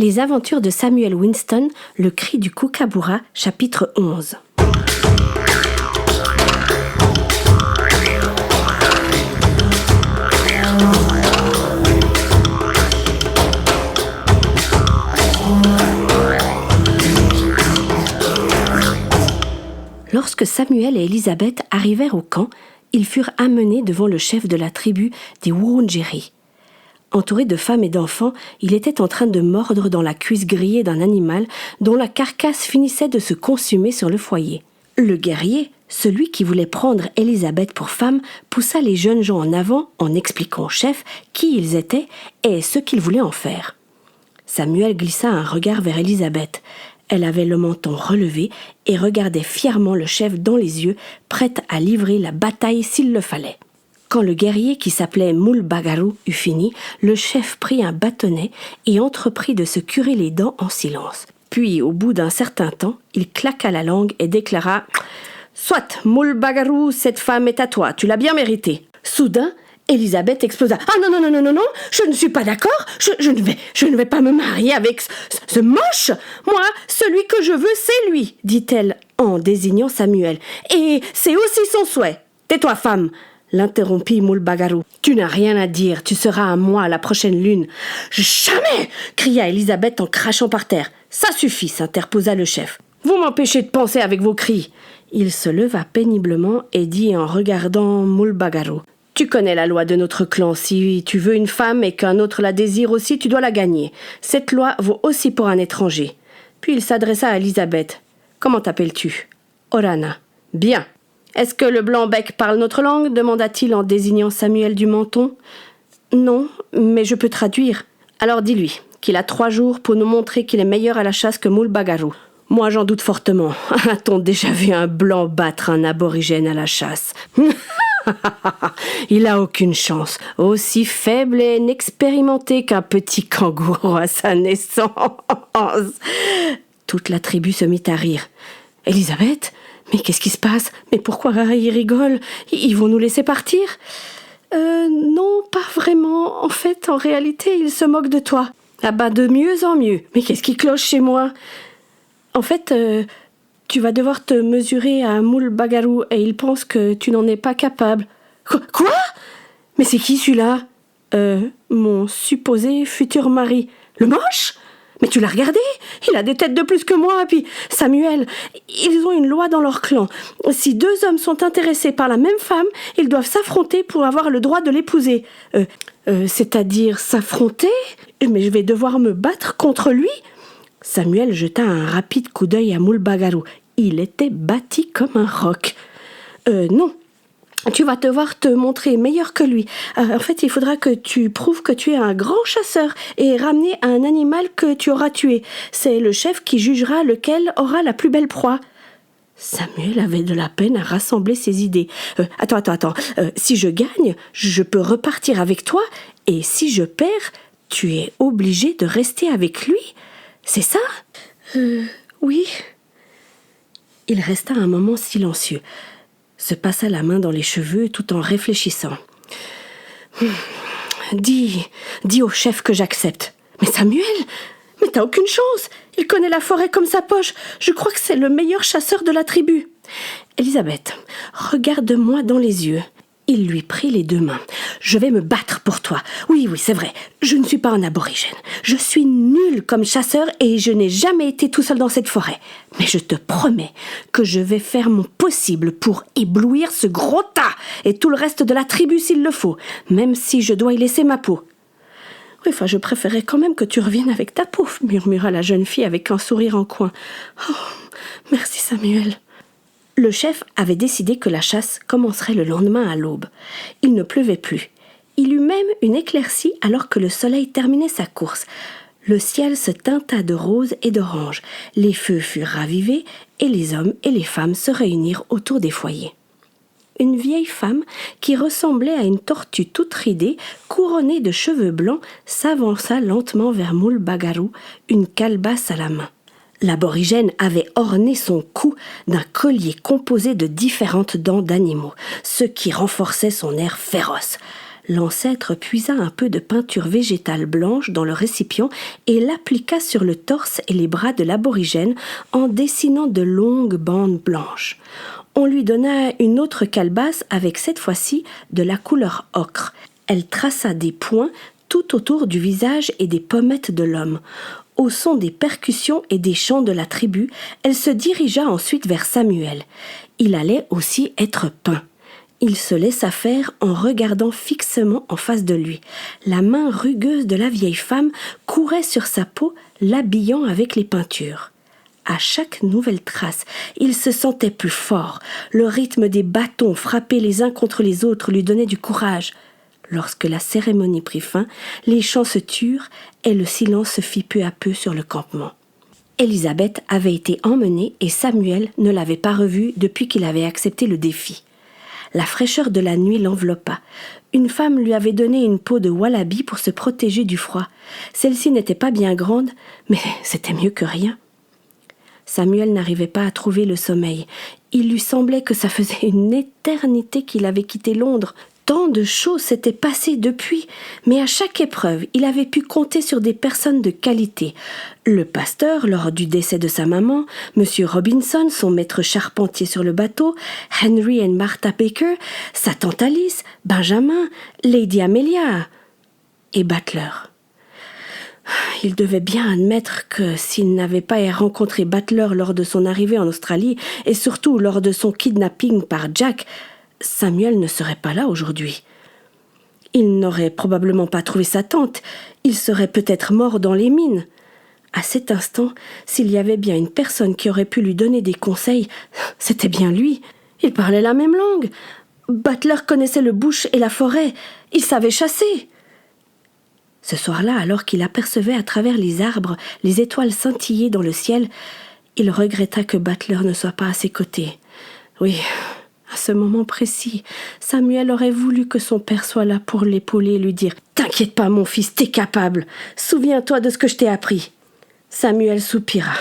Les aventures de Samuel Winston, le cri du kookaburra, chapitre 11. Lorsque Samuel et Élisabeth arrivèrent au camp, ils furent amenés devant le chef de la tribu des Wurundjeri. Entouré de femmes et d'enfants, il était en train de mordre dans la cuisse grillée d'un animal dont la carcasse finissait de se consumer sur le foyer. Le guerrier, celui qui voulait prendre Élisabeth pour femme, poussa les jeunes gens en avant en expliquant au chef qui ils étaient et ce qu'ils voulaient en faire. Samuel glissa un regard vers Élisabeth. Elle avait le menton relevé et regardait fièrement le chef dans les yeux, prête à livrer la bataille s'il le fallait. Quand le guerrier qui s'appelait Mulbagaru eut fini, le chef prit un bâtonnet et entreprit de se curer les dents en silence. Puis, au bout d'un certain temps, il claqua la langue et déclara « Soit, Mulbagaru, cette femme est à toi, tu l'as bien méritée. » Soudain, Élisabeth explosa. « Ah non, je ne suis pas d'accord, je ne vais pas me marier avec ce moche. Moi, celui que je veux, c'est lui, dit-elle en désignant Samuel. Et c'est aussi son souhait. Tais-toi, femme, l'interrompit Mulbagaru. Tu n'as rien à dire, tu seras à moi à la prochaine lune. Jamais, cria Élisabeth en crachant par terre. Ça suffit, s'interposa le chef. Vous m'empêchez de penser avec vos cris. Il se leva péniblement et dit en regardant Mulbagaru. Tu connais la loi de notre clan. Si tu veux une femme et qu'un autre la désire aussi, tu dois la gagner. Cette loi vaut aussi pour un étranger. Puis il s'adressa à Élisabeth. Comment t'appelles-tu ? Orana. Bien. Est-ce que le blanc-bec parle notre langue ? Demanda-t-il en désignant Samuel du menton. Non, mais je peux traduire. Alors dis-lui qu'il a 3 jours pour nous montrer qu'il est meilleur à la chasse que Mulbagaru. Moi, j'en doute fortement. A-t-on déjà vu un blanc battre un aborigène à la chasse ? Il a aucune chance, aussi faible et inexpérimenté qu'un petit kangourou à sa naissance. Toute la tribu se mit à rire. Élisabeth, mais qu'est-ce qui se passe ? Mais pourquoi ils rigolent ? Ils vont nous laisser partir ? Non, pas vraiment. En fait, en réalité, ils se moquent de toi. Ah bah, de mieux en mieux. Mais qu'est-ce qui cloche chez moi ? En fait, tu vas devoir te mesurer à Mulbagaru et il pense que tu n'en es pas capable. Quoi ? Mais c'est qui celui-là ? Mon supposé futur mari. Le moche ? Mais tu l'as regardé ? Il a des têtes de plus que moi. Puis Samuel, ils ont une loi dans leur clan. Si 2 hommes sont intéressés par la même femme, ils doivent s'affronter pour avoir le droit de l'épouser. C'est-à-dire s'affronter ? Mais je vais devoir me battre contre lui ? Samuel jeta un rapide coup d'œil à Mulbagaru. Il était bâti comme un roc. Non, tu vas devoir te montrer meilleur que lui. En fait, il faudra que tu prouves que tu es un grand chasseur et ramener un animal que tu auras tué. C'est le chef qui jugera lequel aura la plus belle proie. Samuel avait de la peine à rassembler ses idées. Attends. Si je gagne, je peux repartir avec toi. Et si je perds, tu es obligé de rester avec lui. C'est ça ? Oui. Il resta un moment silencieux, se passa la main dans les cheveux tout en réfléchissant. Dis au chef que j'accepte. Mais Samuel, mais t'as aucune chance. Il connaît la forêt comme sa poche. Je crois que c'est le meilleur chasseur de la tribu. Élisabeth, regarde-moi dans les yeux. Il lui prit les 2 mains. Je vais me battre pour toi. Oui, c'est vrai. Je ne suis pas un aborigène. Je suis nul comme chasseur et je n'ai jamais été tout seul dans cette forêt. Mais je te promets que je vais faire mon possible pour éblouir ce gros tas et tout le reste de la tribu s'il le faut, même si je dois y laisser ma peau. Oui, je préférais quand même que tu reviennes avec ta peau, murmura la jeune fille avec un sourire en coin. Oh, merci Samuel. Le chef avait décidé que la chasse commencerait le lendemain à l'aube. Il ne pleuvait plus. Il eut même une éclaircie alors que le soleil terminait sa course. Le ciel se teinta de rose et d'orange. Les feux furent ravivés et les hommes et les femmes se réunirent autour des foyers. Une vieille femme qui ressemblait à une tortue toute ridée, couronnée de cheveux blancs, s'avança lentement vers Mulbagaru, une calebasse à la main. L'aborigène avait orné son cou d'un collier composé de différentes dents d'animaux, ce qui renforçait son air féroce. L'ancêtre puisa un peu de peinture végétale blanche dans le récipient et l'appliqua sur le torse et les bras de l'aborigène en dessinant de longues bandes blanches. On lui donna une autre calebasse avec cette fois-ci de la couleur ocre. Elle traça des points tout autour du visage et des pommettes de l'homme. Au son des percussions et des chants de la tribu, elle se dirigea ensuite vers Samuel. Il allait aussi être peint. Il se laissa faire en regardant fixement en face de lui. La main rugueuse de la vieille femme courait sur sa peau, l'habillant avec les peintures. À chaque nouvelle trace, il se sentait plus fort. Le rythme des bâtons frappés les uns contre les autres lui donnait du courage. Lorsque la cérémonie prit fin, les chants se turent et le silence se fit peu à peu sur le campement. Élisabeth avait été emmenée et Samuel ne l'avait pas revue depuis qu'il avait accepté le défi. La fraîcheur de la nuit l'enveloppa. Une femme lui avait donné une peau de wallaby pour se protéger du froid. Celle-ci n'était pas bien grande, mais c'était mieux que rien. Samuel n'arrivait pas à trouver le sommeil. Il lui semblait que ça faisait une éternité qu'il avait quitté Londres. Tant de choses s'étaient passées depuis, mais à chaque épreuve, il avait pu compter sur des personnes de qualité. Le pasteur, lors du décès de sa maman, M. Robinson, son maître charpentier sur le bateau, Henry et Martha Baker, sa tante Alice, Benjamin, Lady Amelia et Butler. Il devait bien admettre que s'il n'avait pas rencontré Butler lors de son arrivée en Australie et surtout lors de son kidnapping par Jack, Samuel ne serait pas là aujourd'hui. Il n'aurait probablement pas trouvé sa tante. Il serait peut-être mort dans les mines. À cet instant, s'il y avait bien une personne qui aurait pu lui donner des conseils, c'était bien lui. Il parlait la même langue. Butler connaissait le bush et la forêt. Il savait chasser. Ce soir-là, alors qu'il apercevait à travers les arbres les étoiles scintiller dans le ciel, il regretta que Butler ne soit pas à ses côtés. Oui, à ce moment précis, Samuel aurait voulu que son père soit là pour l'épauler et lui dire « T'inquiète pas, mon fils, t'es capable. Souviens-toi de ce que je t'ai appris. » Samuel soupira.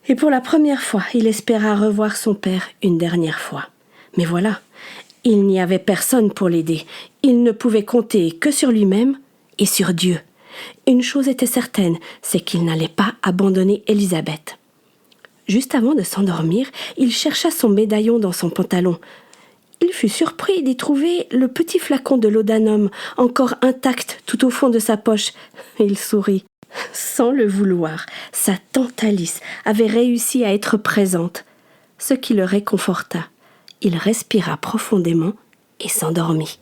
Et pour la première fois, il espéra revoir son père une dernière fois. Mais voilà, il n'y avait personne pour l'aider. Il ne pouvait compter que sur lui-même et sur Dieu. Une chose était certaine, c'est qu'il n'allait pas abandonner Élisabeth. Juste avant de s'endormir, il chercha son médaillon dans son pantalon. Il fut surpris d'y trouver le petit flacon de laudanum, encore intact tout au fond de sa poche. Il sourit. Sans le vouloir, sa tante Alice avait réussi à être présente, ce qui le réconforta. Il respira profondément et s'endormit.